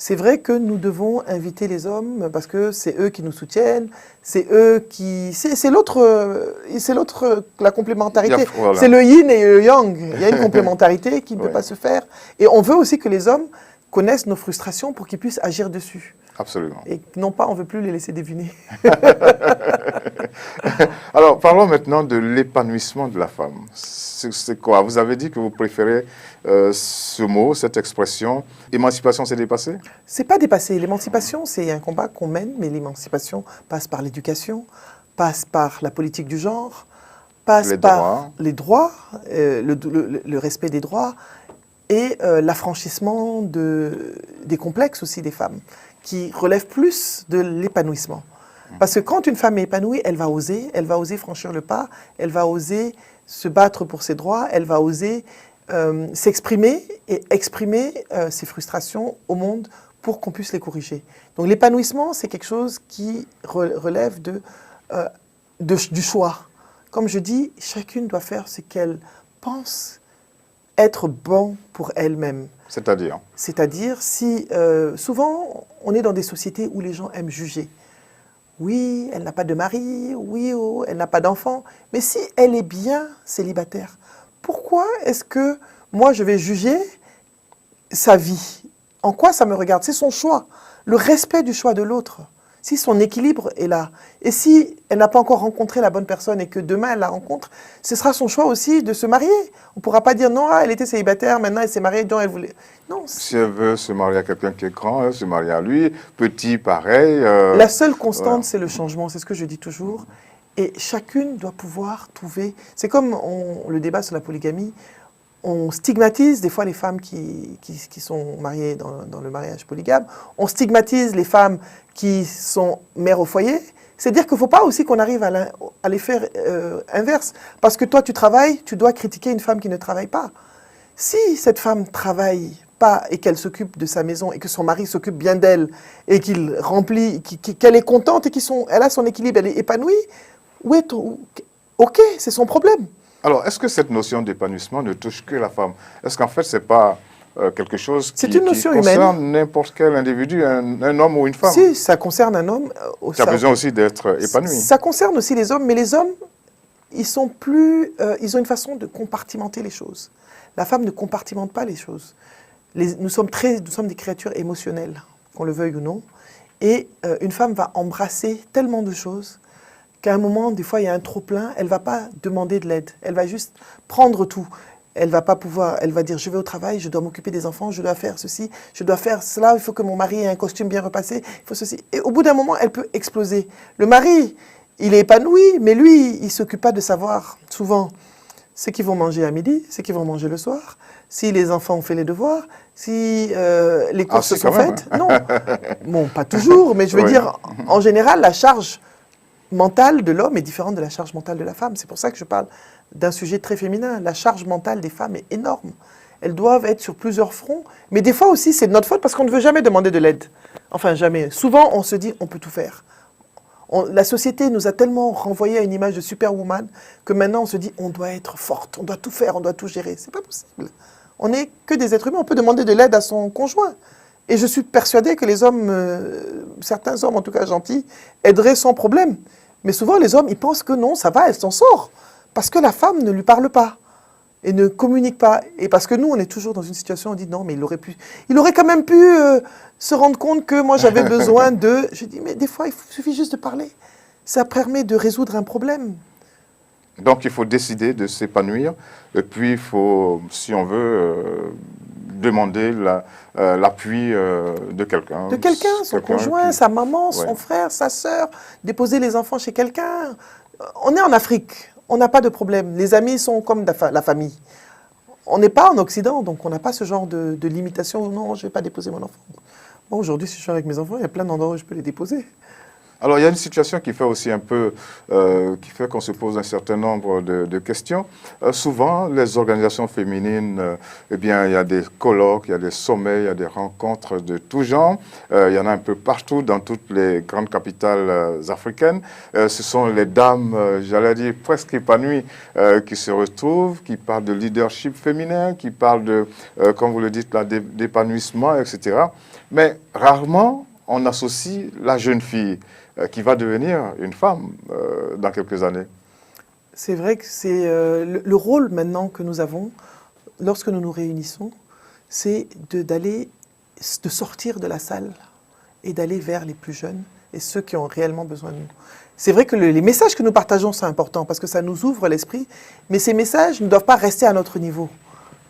C'est vrai que nous devons inviter les hommes parce que c'est eux qui nous soutiennent, c'est eux qui... C'est l'autre, la complémentarité. Voilà. C'est le yin et le yang. Il y a une complémentarité qui ne peut pas se faire. Et on veut aussi que les hommes connaissent nos frustrations pour qu'ils puissent agir dessus. Absolument. Et non pas, on ne veut plus les laisser deviner. Alors, parlons maintenant de l'épanouissement de la femme. C'est quoi? Vous avez dit que vous préférez ce mot, cette expression. Émancipation, c'est dépassé? C'est pas dépassé. L'émancipation, c'est un combat qu'on mène, mais l'émancipation passe par l'éducation, passe par la politique du genre, passe par les droits, le respect des droits et l'affranchissement des complexes aussi des femmes, qui relèvent plus de l'épanouissement. Parce que quand une femme est épanouie, elle va oser franchir le pas, elle va oser se battre pour ses droits, elle va oser s'exprimer et exprimer ses frustrations au monde pour qu'on puisse les corriger. Donc l'épanouissement, c'est quelque chose qui relève du choix. Comme je dis, chacune doit faire ce qu'elle pense être bon pour elle-même. C'est-à-dire? C'est-à-dire, si souvent, on est dans des sociétés où les gens aiment juger. Oui, elle n'a pas de mari, oui, oh, elle n'a pas d'enfant. Mais si elle est bien célibataire, pourquoi est-ce que moi, je vais juger sa vie? En quoi ça me regarde? C'est son choix, le respect du choix de l'autre. Si son équilibre est là, et si elle n'a pas encore rencontré la bonne personne et que demain elle la rencontre, ce sera son choix aussi de se marier. On ne pourra pas dire non, elle était célibataire, maintenant elle s'est mariée, donc elle voulait... Non. Si elle veut se marier à quelqu'un qui est grand, elle se marie à lui, petit, pareil. La seule constante, voilà. c'est le changement, c'est ce que je dis toujours. Et chacune doit pouvoir trouver... C'est comme le débat sur la polygamie, on stigmatise des fois les femmes qui sont mariées dans le mariage polygame, on stigmatise les femmes qui sont mères au foyer. C'est-à-dire qu'il ne faut pas aussi qu'on arrive à l'effet inverse. Parce que toi, tu travailles, tu dois critiquer une femme qui ne travaille pas. Si cette femme travaille pas et qu'elle s'occupe de sa maison et que son mari s'occupe bien d'elle et qu'il remplit, qu'elle est contente et elle a son équilibre, elle est épanouie, ok, c'est son problème. Alors, est-ce que cette notion d'épanouissement ne touche que la femme? Est-ce qu'en fait, ce n'est pas quelque chose qui concerne n'importe quel individu, un homme ou une femme? Si, ça concerne un homme. Qui a besoin aussi d'être épanoui. Ça concerne aussi les hommes, mais les hommes, ils ont une façon de compartimenter les choses. La femme ne compartimente pas les choses. Nous sommes des créatures émotionnelles, qu'on le veuille ou non. Et une femme va embrasser tellement de choses qu'à un moment, des fois, il y a un trop-plein, elle ne va pas demander de l'aide. Elle va juste prendre tout. Elle va dire, je vais au travail, je dois m'occuper des enfants, je dois faire ceci, je dois faire cela, il faut que mon mari ait un costume bien repassé, il faut ceci. Et au bout d'un moment, elle peut exploser. Le mari, il est épanoui, mais lui, il ne s'occupe pas de savoir, souvent, ce qu'ils vont manger à midi, ce qu'ils vont manger le soir, si les enfants ont fait les devoirs, si les courses sont faites. Non, bon, pas toujours, mais je veux dire, en général, la charge mentale de l'homme est différente de la charge mentale de la femme. C'est pour ça que je parle d'un sujet très féminin. La charge mentale des femmes est énorme. Elles doivent être sur plusieurs fronts. Mais des fois aussi, c'est de notre faute parce qu'on ne veut jamais demander de l'aide. Enfin, jamais. Souvent, on se dit, on peut tout faire. La société nous a tellement renvoyé à une image de superwoman que maintenant, on se dit, on doit être forte, on doit tout faire, on doit tout gérer. C'est pas possible. On n'est que des êtres humains. On peut demander de l'aide à son conjoint. Et je suis persuadée que les hommes, certains hommes en tout cas gentils, aideraient sans problème. Mais souvent, les hommes, ils pensent que non, ça va, elle s'en sort. Parce que la femme ne lui parle pas et ne communique pas. Et parce que nous, on est toujours dans une situation où on dit non, mais il aurait quand même pu se rendre compte que moi, j'avais besoin de... Je dis, mais des fois, il suffit juste de parler. Ça permet de résoudre un problème. Donc, il faut décider de s'épanouir. Et puis, il faut, si on veut, demander l'appui de quelqu'un. De quelqu'un, son conjoint, sa maman, son frère, sa sœur, déposer les enfants chez quelqu'un. On est en Afrique, on n'a pas de problème. Les amis sont comme la famille. On n'est pas en Occident, donc on n'a pas ce genre de limitation. Non, je ne vais pas déposer mon enfant. Bon, aujourd'hui, si je suis avec mes enfants, il y a plein d'endroits où je peux les déposer. Alors, il y a une situation qui fait aussi un peu, qui fait qu'on se pose un certain nombre de questions. Souvent, les organisations féminines, eh bien, il y a des colloques, il y a des sommets, il y a des rencontres de tout genre. Il y en a un peu partout dans toutes les grandes capitales africaines. Ce sont les dames, j'allais dire, presque épanouies, qui se retrouvent, qui parlent de leadership féminin, qui parlent de, comme vous le dites, d'épanouissement, etc. Mais rarement, on associe la jeune fille qui va devenir une femme dans quelques années. C'est vrai que c'est le rôle maintenant que nous avons, lorsque nous nous réunissons, c'est de sortir de la salle et d'aller vers les plus jeunes et ceux qui ont réellement besoin de nous. C'est vrai que les messages que nous partageons sont importants parce que ça nous ouvre l'esprit, mais ces messages ne doivent pas rester à notre niveau.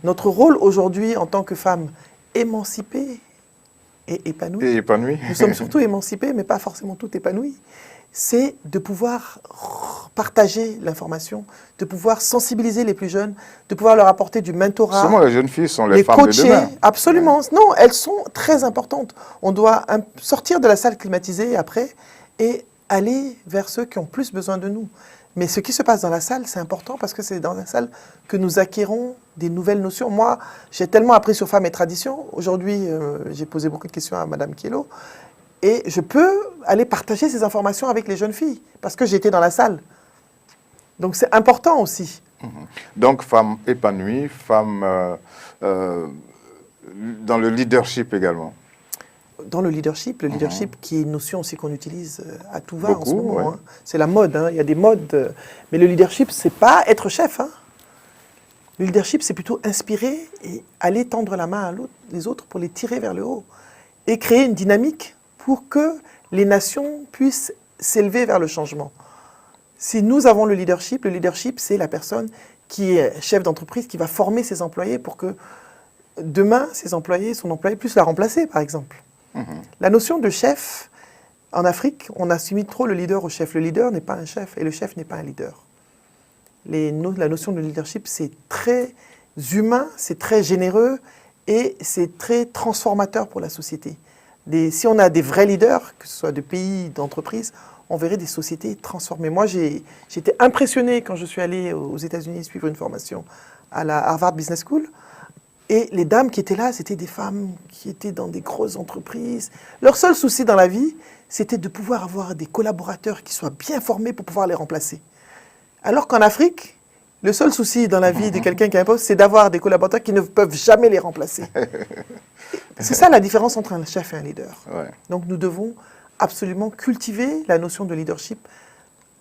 Notre rôle aujourd'hui en tant que femme émancipée, et épanouie. Nous sommes surtout émancipés, mais pas forcément toutes épanouies. C'est de pouvoir partager l'information, de pouvoir sensibiliser les plus jeunes, de pouvoir leur apporter du mentorat. Seulement les jeunes filles sont les femmes de demain. Absolument. Ouais. Non, elles sont très importantes. On doit sortir de la salle climatisée après et aller vers ceux qui ont plus besoin de nous. Mais ce qui se passe dans la salle, c'est important parce que c'est dans la salle que nous acquérons des nouvelles notions. Moi, j'ai tellement appris sur femmes et traditions. Aujourd'hui, j'ai posé beaucoup de questions à Madame Kielo. Et je peux aller partager ces informations avec les jeunes filles parce que j'étais dans la salle. Donc c'est important aussi. Donc, femme épanouie, femme dans le leadership également. Dans le leadership qui est une notion aussi qu'on utilise à tout va en ce Beaucoup, moment. ouais. Hein. C'est la mode, hein. Il y a des modes. Mais le leadership, c'est pas être chef. Hein. Le leadership, c'est plutôt inspirer et aller tendre la main à les autres pour les tirer vers le haut. Et créer une dynamique pour que les nations puissent s'élever vers le changement. Si nous avons le leadership, c'est la personne qui est chef d'entreprise, qui va former ses employés pour que demain, son employé puisse la remplacer, par exemple. La notion de chef, en Afrique, on assimile trop le leader au chef. Le leader n'est pas un chef et le chef n'est pas un leader. La notion de leadership, c'est très humain, c'est très généreux et c'est très transformateur pour la société. Si on a des vrais leaders, que ce soit de pays, d'entreprises, on verrait des sociétés transformées. Moi, j'étais impressionné quand je suis allé aux États-Unis suivre une formation à la Harvard Business School. Et les dames qui étaient là, c'était des femmes qui étaient dans des grosses entreprises. Leur seul souci dans la vie, c'était de pouvoir avoir des collaborateurs qui soient bien formés pour pouvoir les remplacer. Alors qu'en Afrique, le seul souci dans la vie de quelqu'un qui a un poste, c'est d'avoir des collaborateurs qui ne peuvent jamais les remplacer. C'est ça la différence entre un chef et un leader. Ouais. Donc nous devons absolument cultiver la notion de leadership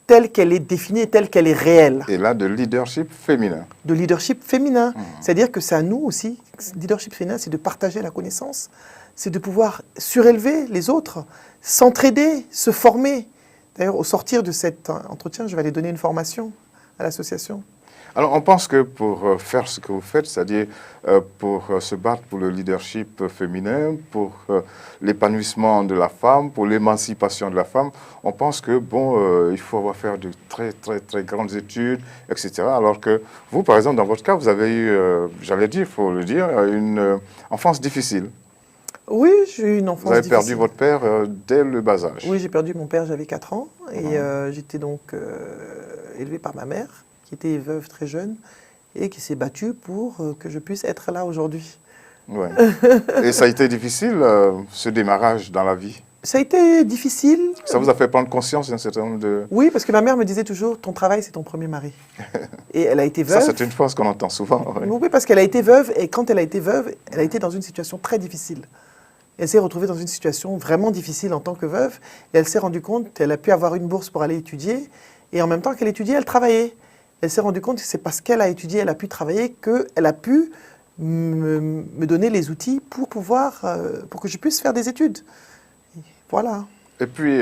telle qu'elle est définie et telle qu'elle est réelle. Et là, de leadership féminin. De leadership féminin. C'est-à-dire que c'est à nous aussi, leadership féminin, c'est de partager la connaissance, c'est de pouvoir surélever les autres, s'entraider, se former. D'ailleurs, au sortir de cet entretien, je vais aller donner une formation à l'association. Alors, on pense que pour faire ce que vous faites, c'est-à-dire pour se battre pour le leadership féminin, pour l'épanouissement de la femme, pour l'émancipation de la femme, on pense que, bon, il faut avoir faire de très, très, très grandes études, etc. Alors que vous, par exemple, dans votre cas, vous avez eu, j'allais dire, il faut le dire, une enfance difficile. Oui, j'ai eu une enfance difficile. Vous avez perdu votre père dès le bas âge. Oui, j'ai perdu mon père, j'avais 4 ans, et j'étais donc élevé par ma mère, qui était veuve très jeune et qui s'est battue pour que je puisse être là aujourd'hui. Ouais. Et ça a été difficile, ce démarrage dans la vie? Ça a été difficile. Ça vous a fait prendre conscience d'un certain nombre de... Oui, parce que ma mère me disait toujours, ton travail, c'est ton premier mari. Et elle a été veuve. Ça, c'est une phrase qu'on entend souvent. Ouais. Oui, parce qu'elle a été veuve, et quand elle a été veuve, elle a été dans une situation très difficile. Elle s'est retrouvée dans une situation vraiment difficile en tant que veuve, et elle s'est rendue compte qu'elle a pu avoir une bourse pour aller étudier, et en même temps qu'elle étudiait, elle travaillait. Elle s'est rendue compte que c'est parce qu'elle a étudié, elle a pu travailler, qu'elle a pu me donner les outils pour que je puisse faire des études. Voilà. Et puis,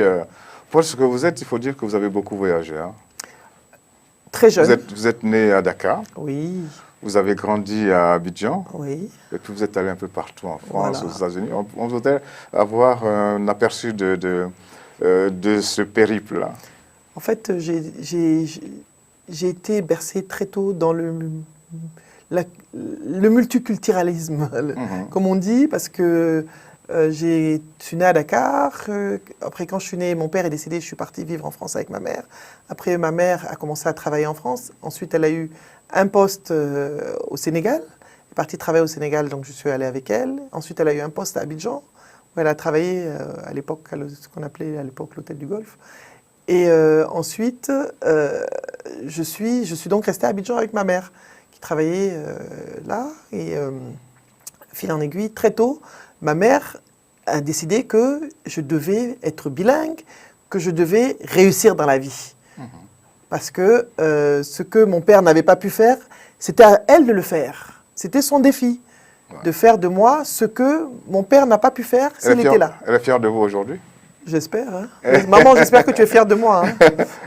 pour ce que vous êtes, il faut dire que vous avez beaucoup voyagé. Hein. Très jeune. Vous êtes né à Dakar. Oui. Vous avez grandi à Abidjan. Oui. Et puis vous êtes allé un peu partout en France, Voilà. aux États-Unis. On voudrait avoir un aperçu de ce périple-là. En fait, j'ai été bercée très tôt dans le multiculturalisme, comme on dit, parce que je suis née à Dakar. Après, quand je suis née, mon père est décédé, je suis partie vivre en France avec ma mère. Après, ma mère a commencé à travailler en France. Ensuite, elle a eu un poste au Sénégal. Elle est partie travailler au Sénégal, donc je suis allée avec elle. Ensuite, elle a eu un poste à Abidjan, où elle a travaillé à l'époque, ce qu'on appelait à l'époque l'Hôtel du Golfe. Et ensuite, je suis donc restée à Abidjan avec ma mère, qui travaillait là. Et fil en aiguille, très tôt, ma mère a décidé que je devais être bilingue, que je devais réussir dans la vie. Parce que ce que mon père n'avait pas pu faire, c'était à elle de le faire. C'était son défi, de faire de moi ce que mon père n'a pas pu faire s'il était là. Elle est fière de vous aujourd'hui? J'espère. Hein. Maman, j'espère que tu es fière de moi. Hein.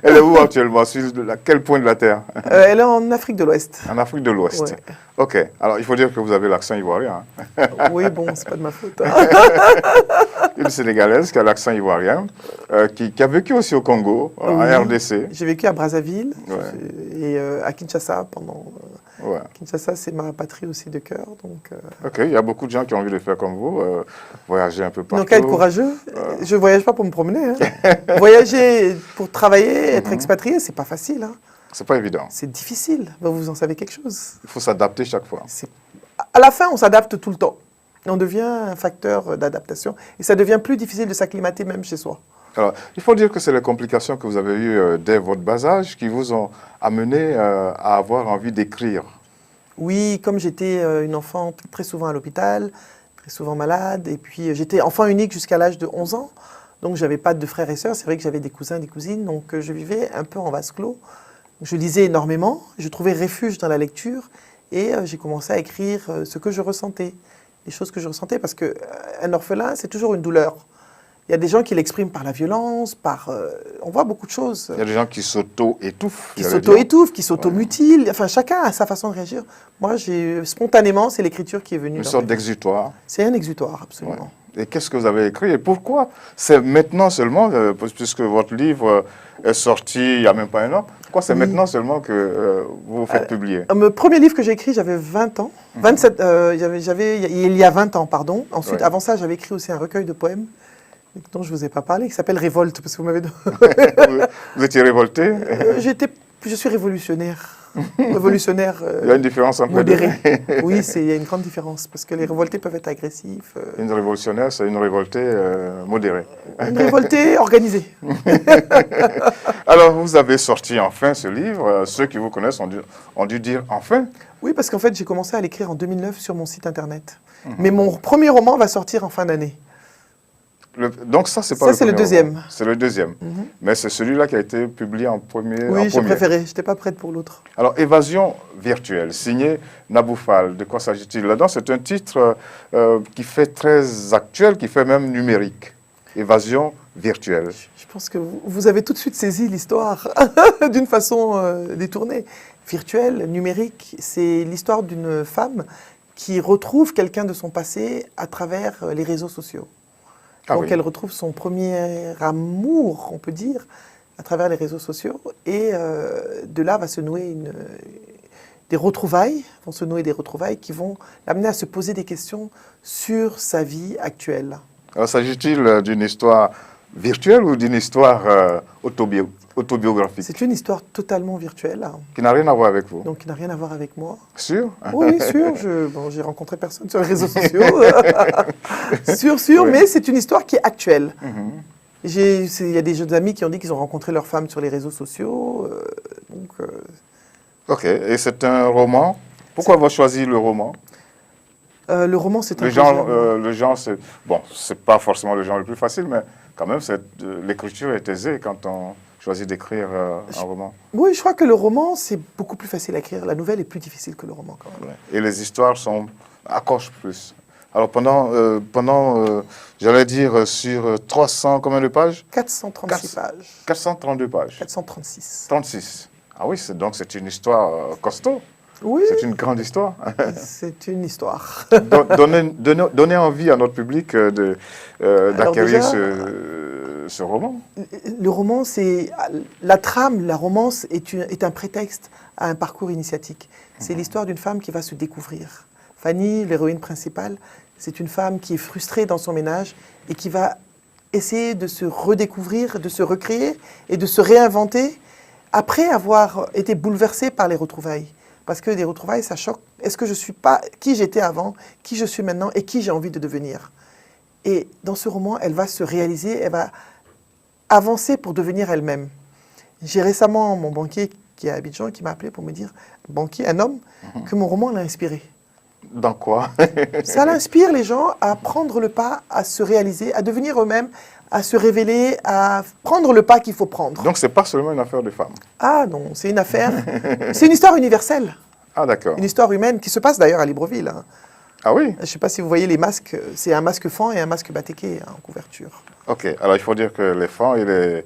Elle est où actuellement? Sur quel point de la Terre? Elle est en Afrique de l'Ouest. En Afrique de l'Ouest. Ouais. Ok. Alors, il faut dire que vous avez l'accent ivoirien. Oui, bon, c'est pas de ma faute. Hein. Une Sénégalaise qui a l'accent ivoirien, qui a vécu aussi au Congo, en RDC. J'ai vécu à Brazzaville et à Kinshasa pendant... Ouais. Kinshasa, c'est ma patrie aussi de cœur. Donc, Ok, il y a beaucoup de gens qui ont envie de faire comme vous, voyager un peu partout. Donc, quel courageux. Je ne voyage pas pour me promener. Hein. Voyager pour travailler, être expatrié, c'est pas facile. Hein. C'est pas évident. C'est difficile. Vous en savez quelque chose. Il faut s'adapter chaque fois. À la fin, on s'adapte tout le temps. On devient un facteur d'adaptation. Et ça devient plus difficile de s'acclimater même chez soi. Alors, il faut dire que c'est les complications que vous avez eues dès votre bas âge qui vous ont amené à avoir envie d'écrire. Oui, comme j'étais une enfant très souvent à l'hôpital, très souvent malade, et puis j'étais enfant unique jusqu'à l'âge de 11 ans, donc j'avais pas de frères et sœurs, c'est vrai que j'avais des cousins, des cousines, donc je vivais un peu en vase clos. Je lisais énormément, je trouvais refuge dans la lecture, et j'ai commencé à écrire ce que je ressentais, les choses que je ressentais, parce qu'un orphelin, c'est toujours une douleur. Il y a des gens qui l'expriment par la violence, on voit beaucoup de choses. Il y a des gens qui s'auto-étouffent. Qui s'auto-étouffent, qui s'auto-mutilent. Enfin, chacun a sa façon de réagir. Moi, spontanément, c'est l'écriture qui est venue. Une sorte d'exutoire. C'est un exutoire, absolument. Ouais. Et qu'est-ce que vous avez écrit et pourquoi? C'est maintenant seulement, puisque votre livre est sorti il n'y a même pas un an, pourquoi c'est maintenant seulement que vous vous faites publier? Le premier livre que j'ai écrit, j'avais 20 ans. 27, il y a 20 ans, pardon. Ensuite, avant ça, j'avais écrit aussi un recueil de poèmes dont je ne vous ai pas parlé, qui s'appelle Révolte, parce que vous m'avez... Vous étiez révolté? Je suis révolutionnaire. Révolutionnaire il y a une différence entre modéré. Oui, il y a une grande différence, parce que les révoltés peuvent être agressifs. Une révolutionnaire, c'est une révoltée modérée. Une révoltée organisée. Alors, vous avez sorti enfin ce livre. Ceux qui vous connaissent ont dû dire enfin. Oui, parce qu'en fait, j'ai commencé à l'écrire en 2009 sur mon site internet. Mais mon premier roman va sortir en fin d'année. Donc ça, c'est pas ça, c'est le deuxième. C'est le deuxième. Mais c'est celui-là qui a été publié en premier. Oui, j'ai préféré. Je n'étais pas prête pour l'autre. Alors, Évasion virtuelle, signé Naboufal. De quoi s'agit-il là-dedans? C'est un titre qui fait très actuel, qui fait même numérique. Évasion virtuelle. Je pense que vous avez tout de suite saisi l'histoire d'une façon détournée. Virtuelle, numérique, c'est l'histoire d'une femme qui retrouve quelqu'un de son passé à travers les réseaux sociaux. Donc elle retrouve son premier amour, on peut dire, à travers les réseaux sociaux. Et de là va se nouer des retrouvailles qui vont l'amener à se poser des questions sur sa vie actuelle. Alors s'agit-il d'une histoire virtuelle ou d'une histoire autobiographique? C'est une histoire totalement virtuelle. Qui n'a rien à voir avec vous? Donc qui n'a rien à voir avec moi. Sûr? Oui, sûr. J'ai rencontré personne sur les réseaux sociaux. sûr, oui. Mais c'est une histoire qui est actuelle. Il y a des jeunes amis qui ont dit qu'ils ont rencontré leur femme sur les réseaux sociaux. Ok, et c'est un roman. Pourquoi avoir choisi le roman? Le roman, c'est un le genre, c'est... Bon, c'est pas forcément le genre le plus facile, mais quand même, l'écriture est aisée quand on choisit d'écrire un roman. Oui, je crois que le roman, c'est beaucoup plus facile à écrire. La nouvelle est plus difficile que le roman, quand même. Et les histoires accrochent plus. Alors, j'allais dire, sur 300, combien de pages? 436 pages. 432 pages. 436. 36. Ah oui, donc c'est une histoire costaud. Oui. C'est une grande histoire. C'est une histoire. Donner envie à notre public d'acquérir ce roman. Le roman, c'est la trame, la romance est un prétexte à un parcours initiatique. C'est l'histoire d'une femme qui va se découvrir. Fanny, l'héroïne principale, c'est une femme qui est frustrée dans son ménage et qui va essayer de se redécouvrir, de se recréer et de se réinventer après avoir été bouleversée par les retrouvailles. Parce que les retrouvailles, ça choque. Est-ce que je ne suis pas qui j'étais avant, qui je suis maintenant et qui j'ai envie de devenir? Et dans ce roman, elle va se réaliser, elle va avancer pour devenir elle-même. J'ai récemment mon banquier qui est à Abidjan qui m'a appelé pour me dire, un homme, que mon roman l'a inspiré. Dans quoi? Ça l'inspire les gens à prendre le pas, à se réaliser, à devenir eux-mêmes, à se révéler, à prendre le pas qu'il faut prendre. Donc, ce n'est pas seulement une affaire de femmes. Ah non, c'est une affaire... c'est une histoire universelle. Ah d'accord. Une histoire humaine qui se passe d'ailleurs à Libreville. Hein. Ah oui? Je ne sais pas si vous voyez les masques. C'est un masque fan et un masque batéké en couverture. Ok, alors il faut dire que les fans et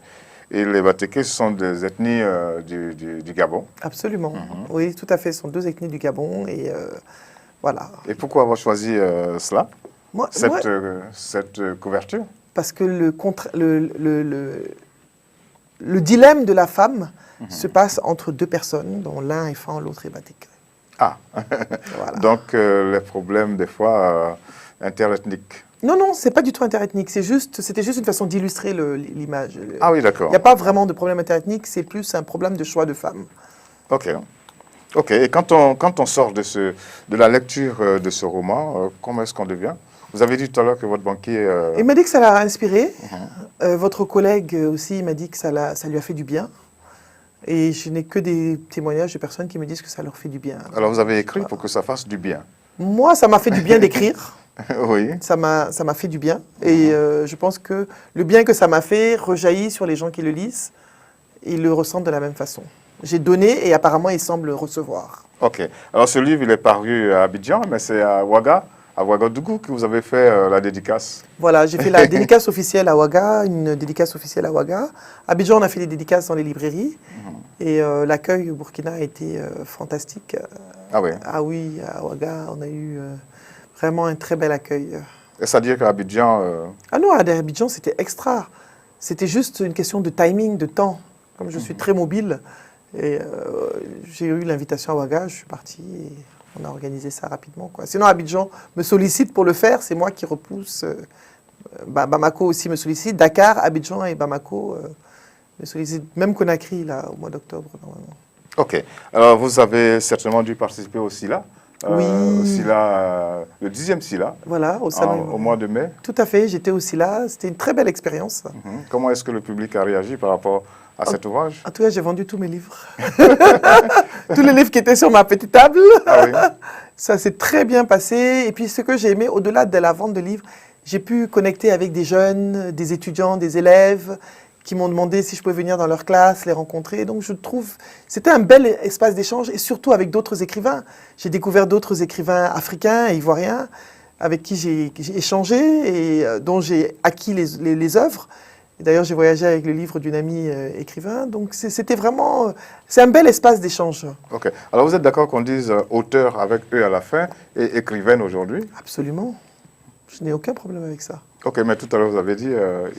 les batékés, ce sont des ethnies du Gabon. Absolument. Oui, tout à fait. Ce sont deux ethnies du Gabon et voilà. Et pourquoi avoir choisi cela, cette couverture? Parce que le dilemme de la femme se passe entre deux personnes, dont l'un est fan, l'autre est batéké. Ah, voilà. Donc les problèmes des fois interethniques. Non, c'est pas du tout interethnique. C'était juste une façon d'illustrer l'image. Ah oui, d'accord. Il n'y a pas vraiment de problème interethnique, c'est plus un problème de choix de femme. Ok. Et quand on sort de la lecture de ce roman, comment est-ce qu'on devient? Vous avez dit tout à l'heure que votre banquier... Il m'a dit que ça l'a inspiré. Votre collègue aussi m'a dit que ça lui a fait du bien. Et je n'ai que des témoignages de personnes qui me disent que ça leur fait du bien. Alors vous avez écrit pour que ça fasse du bien. Moi, ça m'a fait du bien d'écrire. Oui. Ça m'a fait du bien. Et je pense que le bien que ça m'a fait rejaillit sur les gens qui le lisent. Ils le ressentent de la même façon. J'ai donné et apparemment, ils semblent recevoir. OK. Alors ce livre, il est paru à Abidjan, mais c'est à Ouagadougou que vous avez fait la dédicace. Voilà, j'ai fait la dédicace officielle à Ouaga, une dédicace officielle à Ouaga. À Abidjan, on a fait des dédicaces dans les librairies. Et l'accueil au Burkina a été fantastique. Ah oui. Ah oui, à Ouaga, on a eu vraiment un très bel accueil. Et c'est-à-dire qu'à Abidjan... Ah non, à Abidjan, c'était extra. C'était juste une question de timing, de temps. Comme je suis très mobile, et j'ai eu l'invitation à Ouaga, je suis parti et on a organisé ça rapidement, quoi. Sinon, Abidjan me sollicite pour le faire, c'est moi qui repousse. Bamako aussi me sollicite. Dakar, Abidjan et Bamako me sollicitent. Même Conakry, là, au mois d'octobre, normalement. OK. Alors, vous avez certainement dû participer au SILA. Oui. Au SILA, le 10e SILA. Voilà, au salon. Au mois de mai. Tout à fait, j'étais aussi là. C'était une très belle expérience. Comment est-ce que le public a réagi par rapport à cet ouvrage? En tout cas, j'ai vendu tous mes livres. Tous les livres qui étaient sur ma petite table. Ah oui. Ça s'est très bien passé. Et puis, ce que j'ai aimé, au-delà de la vente de livres, j'ai pu connecter avec des jeunes, des étudiants, des élèves qui m'ont demandé si je pouvais venir dans leur classe, les rencontrer. Donc, je trouve c'était un bel espace d'échange et surtout avec d'autres écrivains. J'ai découvert d'autres écrivains africains et ivoiriens avec qui j'ai échangé et dont j'ai acquis les œuvres. D'ailleurs, j'ai voyagé avec le livre d'une amie écrivain. Donc, c'était vraiment... c'est un bel espace d'échange. OK. Alors, vous êtes d'accord qu'on dise auteur avec eux à la fin et écrivaine aujourd'hui? Absolument. Je n'ai aucun problème avec ça. OK, mais tout à l'heure, vous avez dit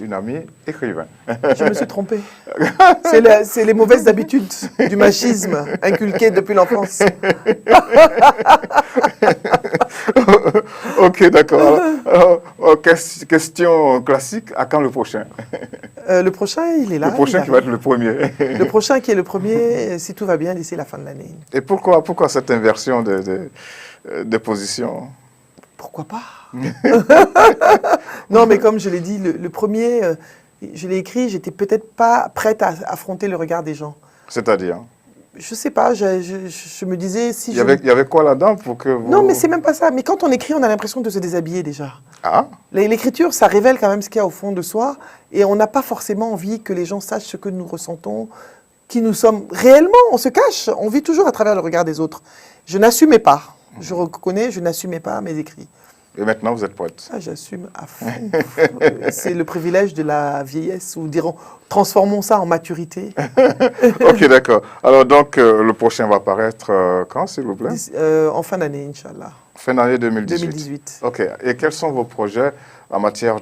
une amie écrivain. Je me suis trompée. C'est les mauvaises habitudes du machisme inculqué depuis l'enfance. OK, d'accord. Alors, question classique, à quand le prochain? Le prochain, il est là. Le prochain qui va être le premier. Le prochain qui est le premier, si tout va bien, d'ici la fin de l'année. Et pourquoi cette inversion de position? Pourquoi pas? Non, mais comme je l'ai dit, le premier, je l'ai écrit, j'étais peut-être pas prête à affronter le regard des gens. C'est-à-dire? Je sais pas, je me disais si il y avait quoi là-dedans pour que vous... Non, mais c'est même pas ça. Mais quand on écrit, on a l'impression de se déshabiller déjà. Ah? L'écriture, ça révèle quand même ce qu'il y a au fond de soi. Et on n'a pas forcément envie que les gens sachent ce que nous ressentons, qui nous sommes réellement. On se cache, on vit toujours à travers le regard des autres. Je n'assumais pas. Je reconnais, je n'assumais pas mes écrits. Et maintenant, vous êtes prête? Ah, j'assume à fond. C'est le privilège de la vieillesse, ou dirons, transformons ça en maturité. OK, d'accord. Alors donc, le prochain va paraître quand, s'il vous plaît? En fin d'année, Inch'Allah. Fin d'année 2018. 2018. OK. Et quels sont vos projets en matière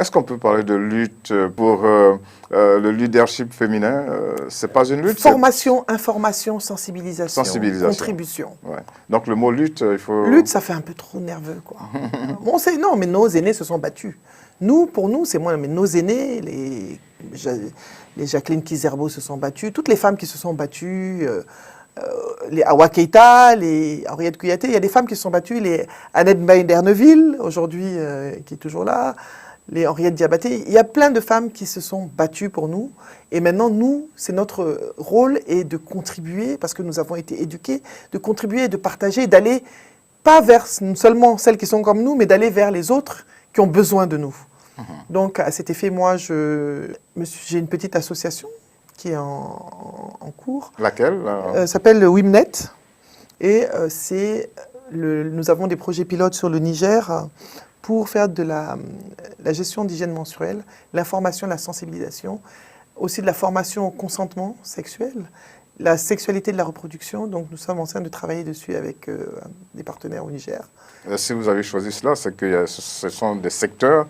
est-ce qu'on peut parler de lutte pour le leadership féminin? C'est pas une lutte? Formation, information, sensibilisation, contribution. Ouais. Donc le mot lutte, il faut... Lutte, ça fait un peu trop nerveux, quoi. Bon, non, mais nos aînés se sont battus. Pour nous, c'est moins, mais nos aînés, les Jacqueline Kizerbo se sont battues, toutes les femmes qui se sont battues, les Awa Keïta, les Henriette Kouyaté, il y a des femmes qui se sont battues, les Annette Mbaye-Derneville, aujourd'hui, qui est toujours là, les Henriette Diabaté, il y a plein de femmes qui se sont battues pour nous. Et maintenant, nous, c'est notre rôle est de contribuer, parce que nous avons été éduqués, de contribuer, de partager, d'aller pas vers seulement celles qui sont comme nous, mais d'aller vers les autres qui ont besoin de nous. Donc, à cet effet, moi, j'ai une petite association qui est en cours. Laquelle? S'appelle le Wimnet. Et nous avons des projets pilotes sur le Niger pour faire de la gestion d'hygiène menstruelle, l'information, la sensibilisation, aussi de la formation au consentement sexuel, la sexualité de la reproduction. Donc nous sommes en train de travailler dessus avec des partenaires au Niger. Si vous avez choisi cela, c'est que ce sont des secteurs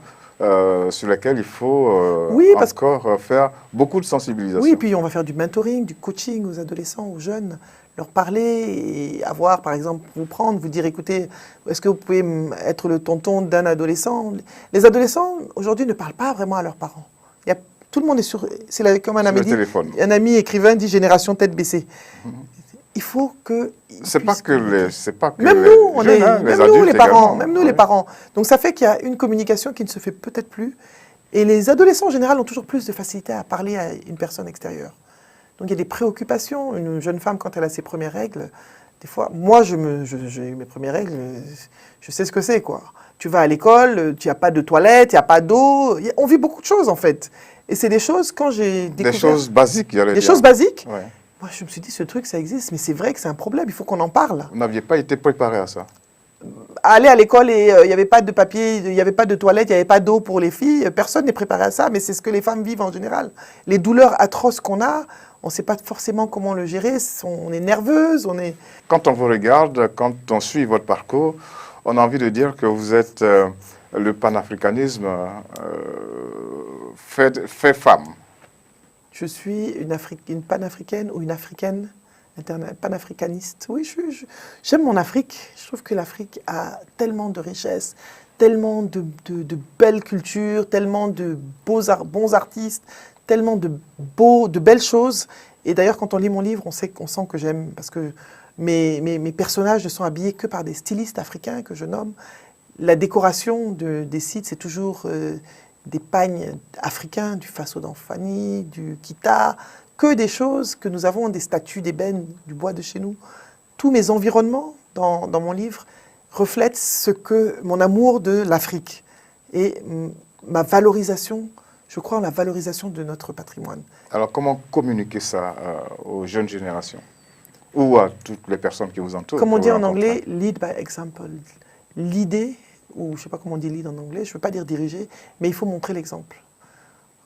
sur lesquels il faut encore faire beaucoup de sensibilisation. Oui, et puis on va faire du mentoring, du coaching aux adolescents, aux jeunes, leur parler et avoir, par exemple, vous dire, écoutez, est-ce que vous pouvez être le tonton d'un adolescent? Les adolescents, aujourd'hui, ne parlent pas vraiment à leurs parents. Tout le monde est comme un ami dit, un ami écrivain dit génération tête baissée. il faut que... C'est pas que Même les nous, jeunes, hein, les même nous, adultes les parents, également. même nous, les parents. Donc ça fait qu'il y a une communication qui ne se fait peut-être plus. Et les adolescents, en général, ont toujours plus de facilité à parler à une personne extérieure. Donc il y a des préoccupations. Une jeune femme, quand elle a ses premières règles, des fois, moi, j'ai eu mes premières règles, je sais ce que c'est, quoi. Tu vas à l'école, tu n'as pas de toilette, il n'y a pas d'eau. On vit beaucoup de choses, en fait. Et c'est des choses, quand j'ai découvert... Des choses basiques, j'allais Des dire. choses basiques. Ouais. Moi, je me suis dit, ce truc, ça existe, mais c'est vrai que c'est un problème, il faut qu'on en parle. Vous n'aviez pas été préparé à ça. Aller à l'école et il n'y avait pas de papier, il n'y avait pas de toilette, il n'y avait pas d'eau pour les filles, personne n'est préparé à ça, mais c'est ce que les femmes vivent en général. Les douleurs atroces qu'on a, on ne sait pas forcément comment le gérer, on est nerveuse, on est... Quand on vous regarde, quand on suit votre parcours, on a envie de dire que vous êtes le panafricanisme fait femme. Je suis une panafricaine ou une africaine, panafricaniste. Oui, j'aime mon Afrique. Je trouve que l'Afrique a tellement de richesses, tellement de belles cultures, tellement de bons artistes, tellement de belles choses. Et d'ailleurs, quand on lit mon livre, on sent que j'aime, parce que mes personnages ne sont habillés que par des stylistes africains que je nomme. La décoration des sites, c'est toujours des pagnes africains, du Faso d'Anfani, du Kita, que des choses que nous avons, des statues d'ébène, du bois de chez nous. Tous mes environnements dans mon livre reflètent mon amour de l'Afrique et ma valorisation. Je crois en la valorisation de notre patrimoine. Alors, comment communiquer ça aux jeunes générations ou à toutes les personnes qui vous entourent? Comme on dit en anglais, lead by example. L'idée, ou je ne sais pas comment on dit lead en anglais, je ne veux pas dire diriger, mais il faut montrer l'exemple.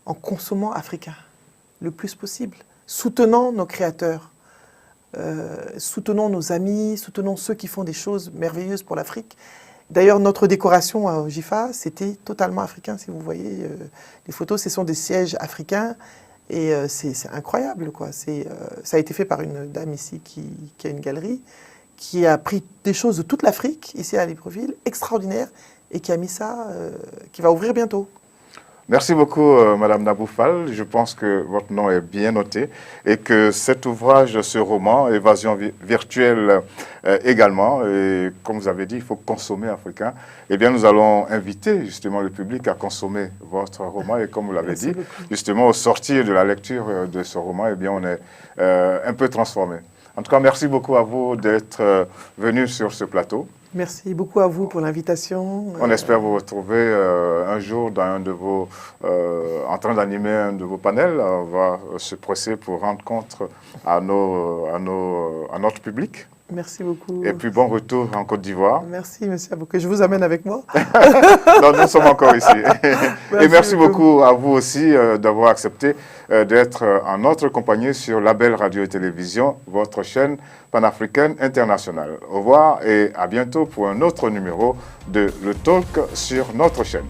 En consommant africain, le plus possible. Soutenant nos créateurs, soutenons nos amis, soutenons ceux qui font des choses merveilleuses pour l'Afrique. D'ailleurs, notre décoration au GIFA, c'était totalement africain. Si vous voyez les photos, ce sont des sièges africains. Et c'est incroyable, quoi. Ça a été fait par une dame ici qui a une galerie, qui a pris des choses de toute l'Afrique, ici à Libreville, extraordinaires, et qui a mis ça, qui va ouvrir bientôt. Merci beaucoup, Madame Naboufal. Je pense que votre nom est bien noté et que cet ouvrage, ce roman, Évasion virtuelle également, et comme vous avez dit, il faut consommer africain. Eh bien, nous allons inviter justement le public à consommer votre roman et comme vous l'avez dit, justement au sortir de la lecture de ce roman, eh bien, on est un peu transformé. En tout cas, merci beaucoup à vous d'être venu sur ce plateau. Merci beaucoup à vous pour l'invitation. On espère vous retrouver un jour dans un de vos, en train d'animer un de vos panels. On va se presser pour rendre compte à notre public. Merci beaucoup. Et puis bon retour en Côte d'Ivoire. Merci, monsieur Abou, que je vous amène avec moi. Non, nous sommes encore ici. Et merci beaucoup à vous aussi d'avoir accepté d'être en notre compagnie sur Label Radio et Télévision, votre chaîne panafricaine internationale. Au revoir et à bientôt pour un autre numéro de Le Talk sur notre chaîne.